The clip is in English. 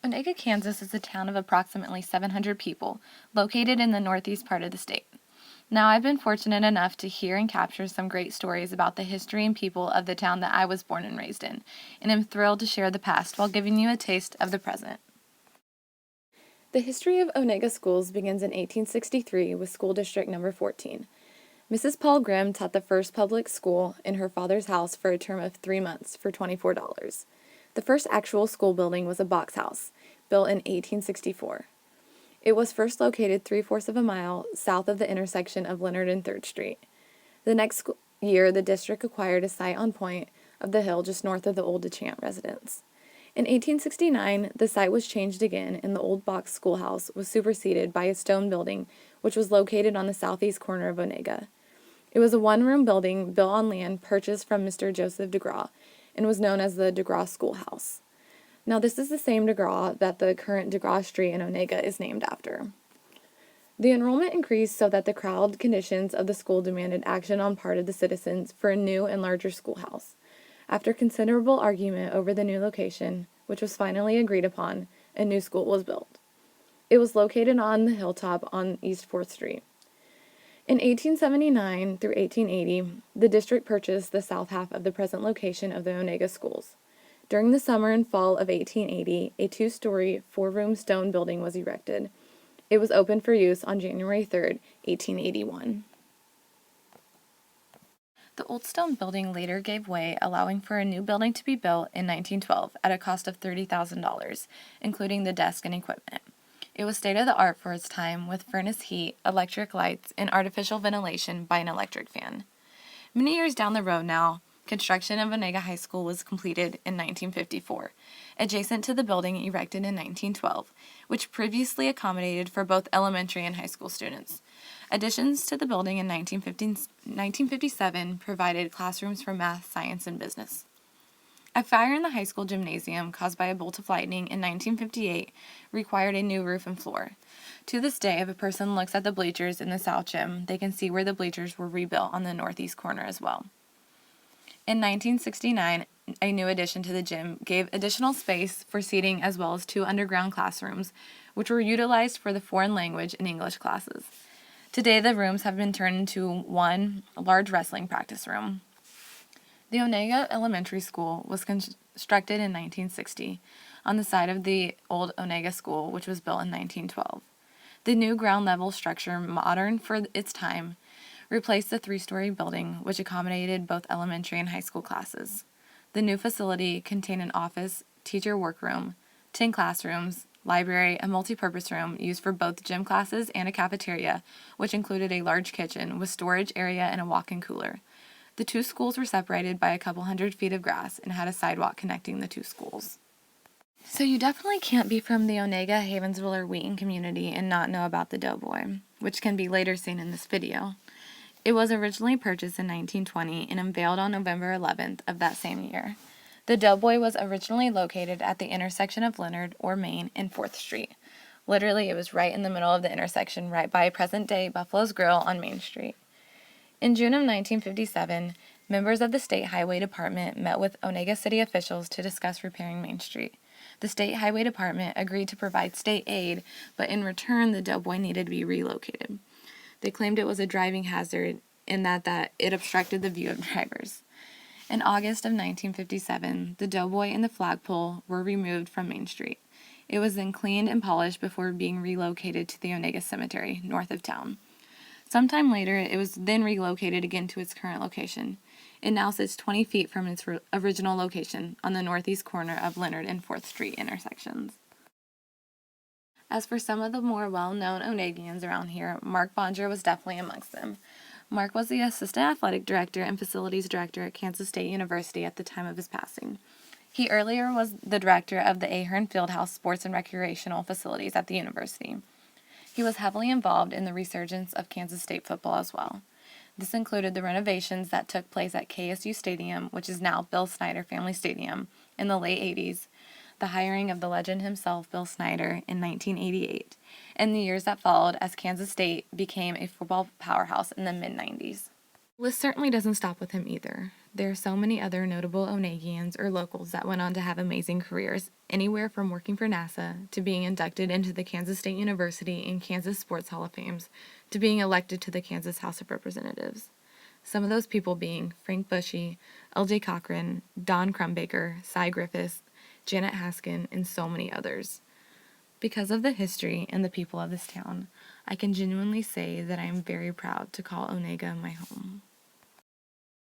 Onaga, Kansas is a town of approximately 700 people, located in the northeast part of the state. Now, I've been fortunate enough to hear and capture some great stories about the history and people of the town that I was born and raised in, and am thrilled to share the past while giving you a taste of the present. The history of Onaga schools begins in 1863 with School District Number 14. Mrs. Paul Grimm taught the first public school in her father's house for a term of 3 months for $24. The first actual school building was a box house, built in 1864. It was first located 3/4 of a mile south of the intersection of Leonard and 3rd Street. The next year, the district acquired a site on point of the hill just north of the old DeChant residence. In 1869, the site was changed again, and the old box schoolhouse was superseded by a stone building, which was located on the southeast corner of Onaga. It was a one-room building built on land purchased from Mr. Joseph DeGraw, and was known as the DeGraw Schoolhouse. Now, this is the same DeGraw that the current DeGraw Street in Onaga is named after. The enrollment increased so that the crowd conditions of the school demanded action on part of the citizens for a new and larger schoolhouse. After considerable argument over the new location, which was finally agreed upon, a new school was built. It was located on the hilltop on East 4th Street. In 1879 through 1880, the district purchased the south half of the present location of the Onaga schools. During the summer and fall of 1880, a 2-story, 4-room stone building was erected. It was opened for use on January 3, 1881. The old stone building later gave way, allowing for a new building to be built in 1912 at a cost of $30,000, including the desk and equipment. It was state-of-the-art for its time, with furnace heat, electric lights, and artificial ventilation by an electric fan. Many years down the road now, construction of Onaga High School was completed in 1954, adjacent to the building erected in 1912, which previously accommodated for both elementary and high school students. Additions to the building in 1957 provided classrooms for math, science, and business. A fire in the high school gymnasium caused by a bolt of lightning in 1958 required a new roof and floor. To this day, if a person looks at the bleachers in the south gym, they can see where the bleachers were rebuilt on the northeast corner as well. In 1969, a new addition to the gym gave additional space for seating as well as 2 underground classrooms, which were utilized for the foreign language and English classes. Today, the rooms have been turned into one large wrestling practice room. The Onaga Elementary School was constructed in 1960 on the site of the old Onaga School, which was built in 1912. The new ground-level structure, modern for its time, replaced the 3-story building, which accommodated both elementary and high school classes. The new facility contained an office, teacher workroom, 10 classrooms, library, a multi-purpose room used for both gym classes, and a cafeteria, which included a large kitchen with storage area and a walk-in cooler. The 2 schools were separated by a couple hundred feet of grass and had a sidewalk connecting the 2 schools. So you definitely can't be from the Onaga, Havensville, or Wheaton community and not know about the Doughboy, which can be later seen in this video. It was originally purchased in 1920 and unveiled on November 11th of that same year. The Doughboy was originally located at the intersection of Leonard, or Main, and 4th Street. Literally, it was right in the middle of the intersection, right by present-day Buffalo's Grill on Main Street. In June of 1957, members of the State Highway Department met with Onaga City officials to discuss repairing Main Street. The State Highway Department agreed to provide state aid, but in return, the Doughboy needed to be relocated. They claimed it was a driving hazard in that it obstructed the view of drivers. In August of 1957, the Doughboy and the flagpole were removed from Main Street. It was then cleaned and polished before being relocated to the Onaga Cemetery, north of town. Sometime later, it was then relocated again to its current location. It now sits 20 feet from its original location on the northeast corner of Leonard and 4th Street intersections. As for some of the more well-known Onagians around here, Mark Bonger was definitely amongst them. Mark was the assistant athletic director and facilities director at Kansas State University at the time of his passing. He earlier was the director of the Ahern Fieldhouse Sports and Recreational Facilities at the university. He was heavily involved in the resurgence of Kansas State football as well. This included the renovations that took place at KSU Stadium, which is now Bill Snyder Family Stadium, in the late 80s, the hiring of the legend himself, Bill Snyder, in 1988, and the years that followed as Kansas State became a football powerhouse in the mid-90s. The list certainly doesn't stop with him either. There are so many other notable Onagians or locals that went on to have amazing careers, anywhere from working for NASA to being inducted into the Kansas State University and Kansas Sports Hall of Fames to being elected to the Kansas House of Representatives. Some of those people being Frank Bushy, L.J. Cochran, Don Crumbaker, Cy Griffiths, Janet Haskin, and so many others. Because of the history and the people of this town, I can genuinely say that I am very proud to call Onaga my home.